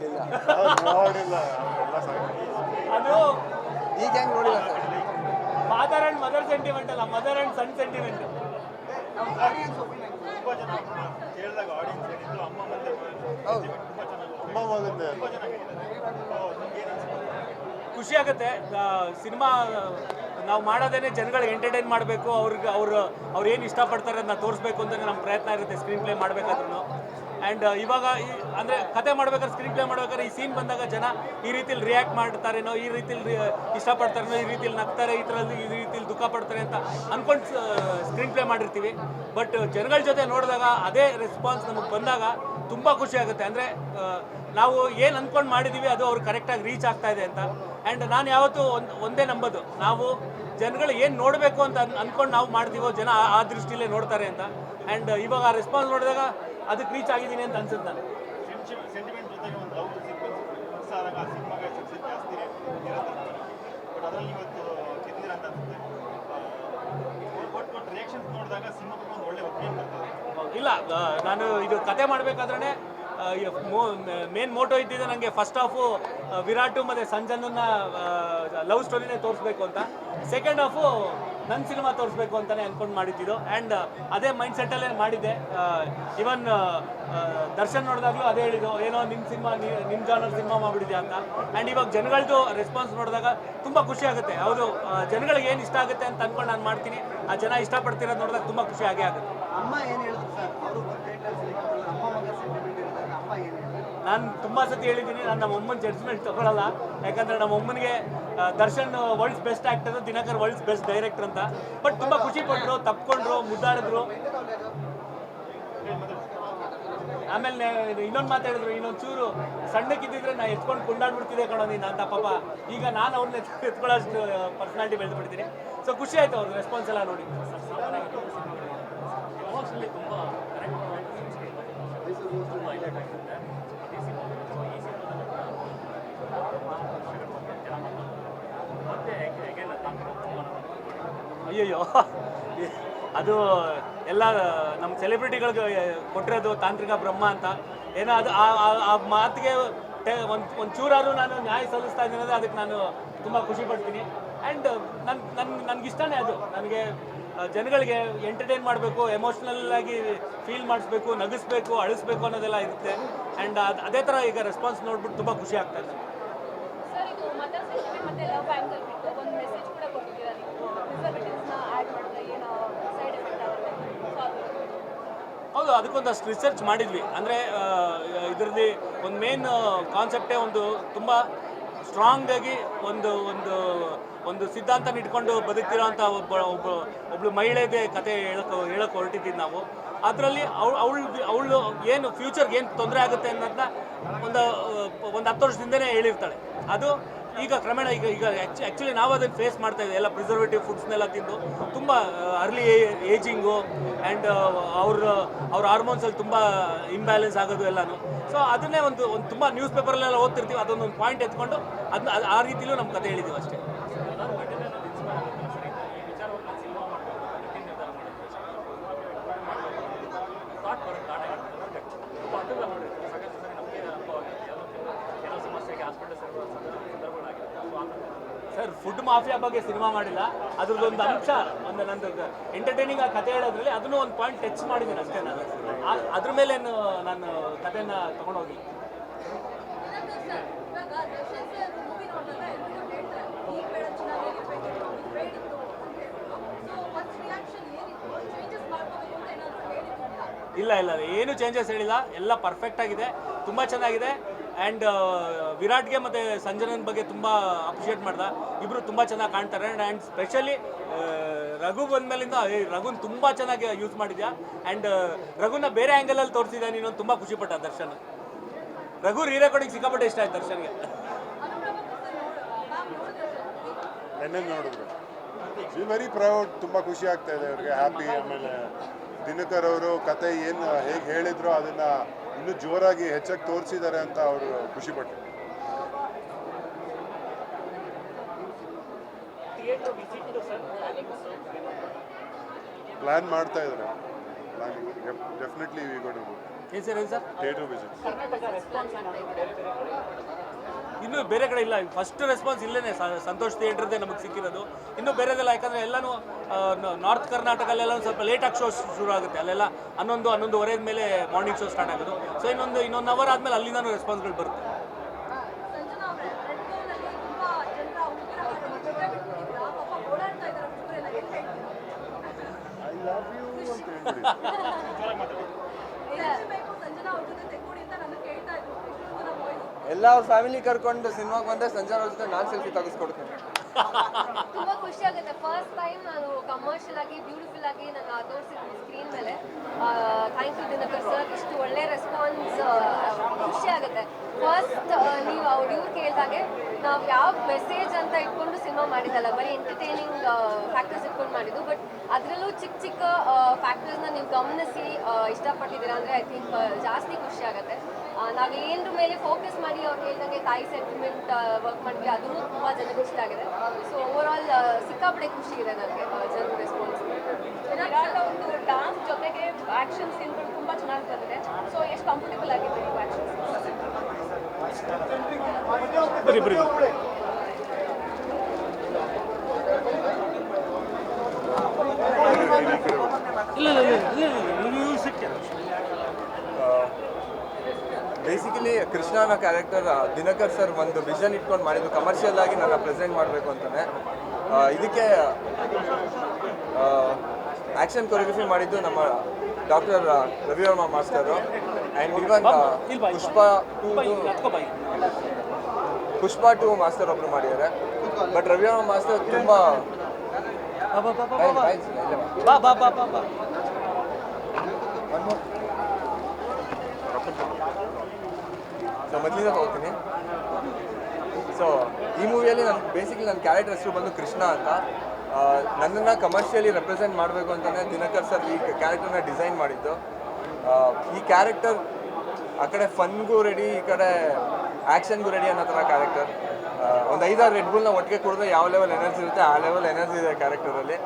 ಇಲ್ಲ ನೋಡಿಲ್ಲ ಅದು ಈಗ ಹೆಂಗೆ ನೋಡಿಲ್ಲ sir. Father and mother sentiment ಅಲ್ಲ, ಮದರ್ ಅಂಡ್ ಸನ್ ಸೆಂಟಿಮೆಂಟ್. ತುಂಬಾ ಜನ ಕೇಳಿದಾಗ ಆಡಿಯನ್ಸ್ ಏನಿದ್ರು ಅಮ್ಮ ಮತ್ತೆ ಹೌದು ಅಮ್ಮ ಮಗಂದೆ ಖುಷಿ ಆಗುತ್ತೆ. ಸಿನಿಮಾ ನಾವು ಮಾಡೋದೇನೆ ಜನಗಳಿಗೆ ಎಂಟರ್ಟೈನ್ ಮಾಡಬೇಕು, ಅವ್ರು ಏನು ಇಷ್ಟಪಡ್ತಾರೆ ಅದನ್ನ ತೋರಿಸ್ಬೇಕು ಅಂತಲೇ ನಮ್ಮ ಪ್ರಯತ್ನ ಇರುತ್ತೆ ಸ್ಕ್ರೀನ್ ಪ್ಲೇ ಮಾಡಬೇಕಾದ್ರೂ. ಆ್ಯಂಡ್ ಇವಾಗ ಅಂದರೆ ಕತೆ ಮಾಡ್ಬೇಕಾದ್ರೆ ಸ್ಕ್ರೀನ್ ಪ್ಲೇ ಮಾಡ್ಬೇಕಾದ್ರೆ ಈ ಸೀನ್ ಬಂದಾಗ ಜನ ಈ ರೀತಿಲಿ ರಿಯಾಕ್ಟ್ ಮಾಡ್ತಾರೇನೋ, ಈ ರೀತಿಲಿ ಇಷ್ಟಪಡ್ತಾರೇನೋ, ಈ ರೀತಿಲಿ ನಗ್ತಾರೆ, ಈ ರೀತಿಲಿ ದುಃಖ ಪಡ್ತಾರೆ ಅಂತ ಅಂದ್ಕೊಂಡು ಸ್ಕ್ರೀನ್ ಪ್ಲೇ ಮಾಡಿರ್ತೀವಿ. ಬಟ್ ಜನಗಳ ಜೊತೆ ನೋಡಿದಾಗ ಅದೇ ರೆಸ್ಪಾನ್ಸ್ ನಮಗೆ ಬಂದಾಗ ತುಂಬ ಖುಷಿ ಆಗುತ್ತೆ. ಅಂದರೆ ನಾವು ಏನು ಅಂದ್ಕೊಂಡು ಮಾಡಿದ್ದೀವಿ ಅದು ಅವ್ರು ಕರೆಕ್ಟಾಗಿ ರೀಚ್ ಆಗ್ತಾ ಇದೆ ಅಂತ. ಆ್ಯಂಡ್ ನಾನು ಯಾವತ್ತೂ ಒಂದೇ ನಂಬೋದು, ನಾವು ಜನಗಳು ಏನು ನೋಡಬೇಕು ಅಂತ ಅಂದ್ಕೊಂಡು ನಾವು ಮಾಡ್ತೀವೋ ಜನ ಆ ದೃಷ್ಟಿಲೇ ನೋಡ್ತಾರೆ ಅಂತ. ಆ್ಯಂಡ್ ಇವಾಗ ಆ ರೆಸ್ಪಾನ್ಸ್ ನೋಡಿದಾಗ ಅದಕ್ಕೆ ರೀಚ್ ಆಗಿದ್ದೀನಿ ಅಂತ ಅನ್ಸುತ್ತೆ ನಾನು. ಸೆಂಟಿಮೆಂಟ್ ಜೊತೆಗೆ ಒಂದು ಲವ್ ಸೀಕ್ವೆನ್ಸ್ ಆದಾಗ ಆ ಸಿನಿಮಾಗೆ ಸಕ್ಸಸ್ ಜಾಸ್ತಿ ಇರುತ್ತೆ. ಬಟ್ ಅದರಲ್ಲಿ ಇವತ್ತು ಗೆದ್ದಿರ ಅಂತ ಅನ್ಸುತ್ತೆ. ಒಟ್ಟು ರಿಯಾಕ್ಷನ್ಸ್ ನೋಡಿದಾಗ ಸಿನಿಮಾಕ್ಕೆ ಒಂದು ಒಳ್ಳೆ ಒಪ್ಪಿಗೆ ಬರ್ತದೆ. ಇಲ್ಲ, ನಾನು ಇದು ಕತೆ ಮಾಡಬೇಕಾದ್ರೆ ಮೇನ್ ಮೋಟೋ ಇದ್ದಿದ್ದು ನನಗೆ ಫಸ್ಟ್ ಹಾಫು ವಿರಾಟು ಮತ್ತು ಸಂಜನನ್ನ ಲವ್ ಸ್ಟೋರಿನೇ ತೋರಿಸ್ಬೇಕು ಅಂತ, ಸೆಕೆಂಡ್ ಹಾಫು ನನ್ನ ಸಿನಿಮಾ ತೋರಿಸ್ಬೇಕು ಅಂತಲೇ ಅಂದ್ಕೊಂಡು ಮಾಡಿದ್ದಿದ್ದು. ಆ್ಯಂಡ್ ಅದೇ ಮೈಂಡ್ ಸೆಟ್ಟಲ್ಲೇ ಮಾಡಿದ್ದೆ. ಇವನ್ ದರ್ಶನ್ ನೋಡಿದಾಗಲೂ ಅದೇ ಹೇಳಿದ್ದು, ಏನೋ ನಿಮ್ಮ ಸಿನಿಮಾ ನಿಮ್ಮ ಜಾನರ್ ಸಿನಿಮಾ ಮಾಡಿಬಿಟ್ಟಿದೆ ಅಂತ. ಆ್ಯಂಡ್ ಇವಾಗ ಜನಗಳದ್ದು ರೆಸ್ಪಾನ್ಸ್ ನೋಡಿದಾಗ ತುಂಬ ಖುಷಿ ಆಗುತ್ತೆ. ಹೌದು, ಜನಗಳಿಗೆ ಏನು ಇಷ್ಟ ಆಗುತ್ತೆ ಅಂತ ಅಂದ್ಕೊಂಡು ನಾನು ಮಾಡ್ತೀನಿ, ಆ ಜನ ಇಷ್ಟಪಡ್ತಿರೋದು ನೋಡಿದಾಗ ತುಂಬ ಖುಷಿ ಆಗೇ ಆಗುತ್ತೆ. ಅಮ್ಮ ಏನು ಹೇಳಿದ್ರು ಸರ್? ಅವರು ಅಮ್ಮ ಮಗ ಸೆಂಟಿಮೆಂಟ್ ಇರ್ತಾರೆ, ಅಮ್ಮ ಏನು ಹೇಳಿದ್ರು? ನಾನು ತುಂಬ ಸತಿ ಹೇಳಿದ್ದೀನಿ, ನಾನು ನಮ್ಮ ಅಮ್ಮನ ಜಡ್ಜ್ಮೆಂಟ್ ತಗೊಳ್ಳಲ್ಲ. ಯಾಕಂದರೆ ನಮ್ಮ ಅಮ್ಮನಿಗೆ Darshan world's best actor, Dinakar world's best director ಅಂತ. ಬಟ್ ತುಂಬ ಖುಷಿ ಪಟ್ಟರು, ತಪ್ಕೊಂಡ್ರು, ಮುದ್ದಾಡಿದ್ರು. ಆಮೇಲೆ ಇನ್ನೊಂದು ಮಾತಾಡಿದ್ರು, ಇನ್ನೊಂದು ಚೂರು ಸಣ್ಣಕ್ಕಿದ್ದಿದ್ರೆ ನಾನು ಎತ್ಕೊಂಡು ಕೊಂಡಾಡ್ಬಿಡ್ತಿದ್ದೆ ಕಣೋ ನೀನು ಅಂತ. ಪಾಪ ಈಗ ನಾನು ಅವ್ರನ್ನ ಎತ್ಕೊಳ್ಳೋಷ್ಟು ಪರ್ಸನಾಲಿಟಿ ಬೆಳೆದ್ಬಿಡ್ತೀನಿ. ಸೊ ಖುಷಿ ಆಯಿತು ಅವ್ರ ರೆಸ್ಪಾನ್ಸ್ ಎಲ್ಲ ನೋಡಿ. ತುಂಬ ಅಯ್ಯಯ್ಯೋ, ಅದು ಎಲ್ಲ ನಮ್ಮ ಸೆಲೆಬ್ರಿಟಿಗಳಿಗೆ ಕೊಟ್ಟಿರೋದು ತಾಂತ್ರಿಕ ಬ್ರಹ್ಮ ಅಂತ. ಏನೋ ಅದು ಆ ಮಾತಿಗೆ ಒಂದು ಚೂರಾರು ನಾನು ನ್ಯಾಯ ಸಲ್ಲಿಸ್ತಾ ಇದ್ದೀನಿ ಅಂದರೆ ಅದಕ್ಕೆ ನಾನು ತುಂಬ ಖುಷಿ ಪಡ್ತೀನಿ. ಆ್ಯಂಡ್ ನನಗಿಷ್ಟನೇ ಅದು. ನನಗೆ ಜನಗಳಿಗೆ ಎಂಟರ್ಟೈನ್ ಮಾಡಬೇಕು, ಎಮೋಷ್ನಲ್ ಆಗಿ ಫೀಲ್ ಮಾಡಿಸ್ಬೇಕು, ನಗಿಸ್ಬೇಕು, ಅಳಿಸ್ಬೇಕು ಅನ್ನೋದೆಲ್ಲ ಇರುತ್ತೆ. ಆ್ಯಂಡ್ ಅದೇ ಥರ ಈಗ ರೆಸ್ಪಾನ್ಸ್ ನೋಡ್ಬಿಟ್ಟು ತುಂಬ ಖುಷಿ ಆಗ್ತಾ ಇದೆ. ಹೌದು, ಅದಕ್ಕೊಂದಷ್ಟು ರಿಸರ್ಚ್ ಮಾಡಿದ್ವಿ. ಅಂದರೆ ಇದರಲ್ಲಿ ಒಂದು ಮೇನ್ ಕಾನ್ಸೆಪ್ಟೇ ಒಂದು ತುಂಬ ಸ್ಟ್ರಾಂಗಾಗಿ ಒಂದು ಒಂದು ಒಂದು ಸಿದ್ಧಾಂತನ ಇಟ್ಕೊಂಡು ಬದುಕ್ತಿರೋಂಥ ಒಬ್ಬಳು ಮಹಿಳೆಗೆ ಕತೆ ಹೇಳಕ್ಕೆ ಹೊರಟಿದ್ದೀವಿ ನಾವು. ಅದರಲ್ಲಿ ಅವಳು ಏನು ಫ್ಯೂಚರ್ಗೆ ಏನು ತೊಂದರೆ ಆಗುತ್ತೆ ಅನ್ನೋದನ್ನ ಒಂದು 10 ವರ್ಷದಿಂದನೇ ಹೇಳಿರ್ತಾಳೆ. ಅದು ಈಗ ಕ್ರಮೇಣ ಈಗ ಆ್ಯಕ್ಚುಲಿ ನಾವು ಅದನ್ನು ಫೇಸ್ ಮಾಡ್ತಾ ಇದ್ದೀವಿ. ಎಲ್ಲ ಪ್ರಿಸರ್ವೇಟಿವ್ ಫುಡ್ಸ್ನೆಲ್ಲ ತಿಂದು ತುಂಬ ಅರ್ಲಿ ಏಜಿಂಗು ಆ್ಯಂಡ್ ಅವ್ರ ಹಾರ್ಮೋನ್ಸಲ್ಲಿ ತುಂಬ ಇಂಬ್ಯಾಲೆನ್ಸ್ ಆಗೋದು ಎಲ್ಲನೂ. ಸೊ ಅದನ್ನೇ ಒಂದು ತುಂಬ ನ್ಯೂಸ್ ಪೇಪರಲ್ಲೆಲ್ಲ ಓದ್ತಿರ್ತೀವಿ. ಅದೊಂದೊಂದು ಪಾಯಿಂಟ್ ಎತ್ಕೊಂಡು ಅದನ್ನ ಆ ರೀತಿಲೂ ನಮ್ಮ ಕತೆ ಹೇಳಿದ್ದೀವಿ ಅಷ್ಟೇ. ಸರ್, ಫುಡ್ ಮಾಫಿಯಾ ಬಗ್ಗೆ ಸಿನಿಮಾ ಮಾಡಿಲ್ಲ. ಅದ್ರದ್ದೊಂದು ಅಂಶ, ಒಂದು ನಂದು ಎಂಟರ್ಟೈನಿಂಗ್ ಆಗಿ ಕತೆ ಹೇಳೋದ್ರಲ್ಲಿ ಅದನ್ನು ಒಂದು ಪಾಯಿಂಟ್ ಟಚ್ ಮಾಡಿದ್ದೀನಿ ಅಷ್ಟೇ. ನಾನು ಅದ್ರ ಮೇಲೆ ನಾನು ಕಥೆನ ತೊಗೊಂಡೋಗಿಲ್ಲ. ಇಲ್ಲ ಏನು ಚೇಂಜಸ್ ಹೇಳಿಲ್ಲ, ಎಲ್ಲ ಪರ್ಫೆಕ್ಟ್ ಆಗಿದೆ, ತುಂಬ ಚೆನ್ನಾಗಿದೆ. ಆ್ಯಂಡ್ ವಿರಾಟ್ಗೆ ಮತ್ತು ಸಂಜನನ್ ಬಗ್ಗೆ ತುಂಬ ಅಪ್ರಿಷಿಯೇಟ್ ಮಾಡ್ದೆ. ಇಬ್ಬರು ತುಂಬ ಚೆನ್ನಾಗಿ ಕಾಣ್ತಾರೆ. ಆ್ಯಂಡ್ ಸ್ಪೆಷಲಿ ರಘು ಬಂದಮೇಲಿಂದ ರಘುನ ತುಂಬ ಚೆನ್ನಾಗಿ ಯೂಸ್ ಮಾಡಿದ್ಯಾ. ಆ್ಯಂಡ್ ರಘುನ ಬೇರೆ ಆ್ಯಂಗಲಲ್ಲಿ ತೋರಿಸಿದ್ದೆ ನೀನು, ತುಂಬ ಖುಷಿಪಟ್ಟ ದರ್ಶನ್. ರಘು ರೀರೆಕಾರ್ಡಿಂಗ್ ಸಿಕ್ಕಾಪಟ್ಟೆ ಇಷ್ಟ ಆಯ್ತು ದರ್ಶನ್ಗೆ. ನೋಡಿದ್ರು ವೆರಿ ಪ್ರೌಡ್, ತುಂಬ ಖುಷಿ ಆಗ್ತಾ ಇದೆ ಅವ್ರಿಗೆ, ಹ್ಯಾಪಿ. ಆಮೇಲೆ ದಿನಕರ್ ಅವರು ಕತೆ ಏನು ಹೇಗೆ ಹೇಳಿದ್ರು ಅದನ್ನು ಇನ್ನೂ ಜೋರಾಗಿ ಹೆಚ್ಚಾಗಿ ತೋರಿಸಿದ್ದಾರೆ ಅಂತ ಅವರು ಖುಷಿಪಟ್ಟರು. ಪ್ಲ್ಯಾನ್ ಮಾಡ್ತಾ ಇದ್ದಾರೆ. Definitely we go to theatre visit. ಎಲ್ಲೂ ಬೇರೆ ಕಡೆ ಇಲ್ಲ. ಫಸ್ಟ್ ರೆಸ್ಪಾನ್ಸ್ ಇಲ್ಲೇ ಸಂತೋಷ್ ಥಿಯೇಟ್ರದ್ದೇ ನಮಗೆ ಸಿಕ್ಕಿರೋದು. ಇನ್ನೂ ಬೇರೆದೆಲ್ಲ ಯಾಕಂದರೆ ಎಲ್ಲನೂ ನಾರ್ತ್ ಕರ್ನಾಟಕಲ್ಲೆಲ್ಲ ಒಂದು ಸ್ವಲ್ಪ ಲೇಟಾಗಿ ಶೋ ಶುರು ಆಗುತ್ತೆ. ಅಲ್ಲೆಲ್ಲ 11-11:30 ಮೇಲೆ ಮಾರ್ನಿಂಗ್ ಶೋ ಸ್ಟಾರ್ಟ್ ಆಗೋದು. ಸೊ ಇನ್ನೊಂದು ಅವರ್ ಆದಮೇಲೆ ಅಲ್ಲಿಂದನೂ ರೆಸ್ಪಾನ್ಸ್ಗಳು ಬರುತ್ತೆ. ಸಂಜನಾ ಅವರೇ, ರೆಡ್ ಝೋನಲ್ಲಿ ತುಂಬಾ ಜನರ ಹುಡುಗರ ಚಿತ್ರ ಬಿಟ್ಬಿಟ್ಟಿದ್ದೀರಾ, ಪಾಪ ಓಡಾಡ್ತಾ ಇದ್ದಾರೆ ಹುಡುಗರೆಲ್ಲ, ಏನು ಹೇಳ್ತೀರಾ? ಐ ಲವ್ ಯು ಅಂತ ಹೇಳ್ಬಿಡಿ. ಬೇಕು ಸಂಜನಾ ಅವ್ರ ಜೊತೆ ತೆಕ್ಕೊಡಿ ಅಂತ ನನಗೆ ಕೇಳ್ತಾ ಇದ್ರು ಎಷ್ಟೊಂದು ಜನ ಬಾಯ್ಸ್. ಎಲ್ಲ ಅವ್ರ ಫ್ಯಾಮಿಲಿ ಕರ್ಕೊಂಡು ಸಿನಿಮಾಗೆ ಬಂದರೆ ಸಂಜನಾ ಅವ್ರ ಜೊತೆ ನಾನು ಸೆಲ್ಫಿ ತೆಗೆಸ್ಕೊಡ್ತೀನಿ. ತುಂಬ ಖುಷಿ ಆಗುತ್ತೆ. ಫಸ್ಟ್ ಟೈಮ್ ನಾನು ಕಮರ್ಷಿಯಲ್ ಆಗಿ ಬ್ಯೂಟಿಫುಲ್ ಆಗಿ ನಾನು ತೋರಿಸಿದ್ದೀನಿ ಸ್ಕ್ರೀನ್ ಮೇಲೆ. ಥ್ಯಾಂಕ್ ಯು ದಿನಕರ್ ಸರ್, ಇಷ್ಟು ಒಳ್ಳೆ ರೆಸ್ಪಾನ್ಸ್ ಖುಷಿ ಆಗುತ್ತೆ. ಫಸ್ಟ್ ನೀವು ಇವ್ರು ಕೇಳಿದಾಗೆ ನಾವು ಯಾವ ಮೆಸೇಜ್ ಅಂತ ಇಟ್ಕೊಂಡು ಸಿನಿಮಾ ಮಾಡಿದ್ದಲ್ಲ, ಬರೀ ಎಂಟರ್ಟೈನಿಂಗ್ ಫ್ಯಾಕ್ಟರ್ಸ್ ಇಟ್ಕೊಂಡು ಮಾಡಿದ್ದು. ಬಟ್ ಅದರಲ್ಲೂ ಚಿಕ್ಕ ಚಿಕ್ಕ ಫ್ಯಾಕ್ಟರ್ಸ್ನ ನೀವು ಗಮನಿಸಿ ಇಷ್ಟಪಟ್ಟಿದ್ದೀರಾ ಅಂದರೆ ಐ ಥಿಂಕ್ ಜಾಸ್ತಿ ಖುಷಿ ಆಗುತ್ತೆ. ನಾವು ಏನರ ಮೇಲೆ ಫೋಕಸ್ ಮಾಡಿ ಅವ್ರು ಹೇಳಿದಂಗೆ ತಾಯಿ ಸೆಂಟಿಮೆಂಟ್ ವರ್ಕ್ ಮಾಡಿದ್ವಿ, ಅದೂ ತುಂಬ ಜನಕ್ಕೆ ಇಷ್ಟ ಆಗಿದೆ. ಸೊ ಓವರಾಲ್ ಸಿಕ್ಕಾಪಟ್ಟೆ ಖುಷಿ ಇದೆ ನನಗೆ ಜನರ ರೆಸ್ಪಾನ್ಸ್. ವಿರಾಟ್ ಅವ್ರದ್ದು ಡಾನ್ಸ್ ಜೊತೆಗೆ ಆಕ್ಷನ್ ಸೀನ್ಗಳು ತುಂಬ ಚೆನ್ನಾಗಿ ಬಂದಿದೆ. ಸೊ ಎಷ್ಟು ಕಂಫರ್ಟಬಲ್ ಆಗಿದೆ ನೀವು ಆಕ್ಷನ್ ಬರೀ ಬರೀ ಬೇಸಿಕಲಿ ಕೃಷ್ಣ ಅನ್ನೋ ಕ್ಯಾರೆಕ್ಟರ್ ದಿನಕರ್ ಸರ್ ಒಂದು ವಿಷನ್ ಇಟ್ಕೊಂಡು ಮಾಡಿದ್ದು, ಕಮರ್ಷಿಯಲ್ ಆಗಿ ನನ್ನ ಪ್ರೆಸೆಂಟ್ ಮಾಡಬೇಕು ಅಂತಾನೆ. ಇದಕ್ಕೆ ಆ್ಯಕ್ಷನ್ ಕೊರಿಯೋಗ್ರಫಿ ಮಾಡಿದ್ದು ನಮ್ಮ doctor Ravivarma master. And even Pushpa 2 master ಒಬ್ಬರು ಮಾಡಿದ್ದಾರೆ. ಬಟ್ ರವಿವರ್ಮ ಮಾಸ್ಟರ್ ತುಂಬ ಸೊ ಮೊದಲಿಂದ ಹೋಗ್ತೀನಿ. ಸೊ ಈ ಮೂವಿಯಲ್ಲಿ ನನ್ನ ಕ್ಯಾರೆಕ್ಟರ್ ಹೆಸರು ಬಂದು ಕೃಷ್ಣ ಅಂತ. ನನ್ನನ್ನು ಕಮರ್ಷಿಯಲಿ ರೆಪ್ರೆಸೆಂಟ್ ಮಾಡಬೇಕು ಅಂತಲೇ ದಿನಕರ್ ಸರ್ ಈ ಕ್ಯಾರೆಕ್ಟರ್ನ ಡಿಸೈನ್ ಮಾಡಿದ್ದು. ಈ ಕ್ಯಾರೆಕ್ಟರ್ ಆ ಕಡೆ ಫನ್ಗೂ ರೆಡಿ, ಈ ಕಡೆ ಆ್ಯಕ್ಷನ್ಗೂ ರೆಡಿ ಅನ್ನೋ ಥರ ಕ್ಯಾರೆಕ್ಟರ್. ಒಂದು 5-6 ರೆಡ್ ಬುಲ್ನ ಒಟ್ಟಿಗೆ ಕುಡಿದ್ರೆ ಯಾವ ಲೆವೆಲ್ ಎನರ್ಜಿ ಇರುತ್ತೆ ಆ ಲೆವೆಲ್ ಎನರ್ಜಿ ಇದೆ ಕ್ಯಾರೆಕ್ಟರಲ್ಲಿ.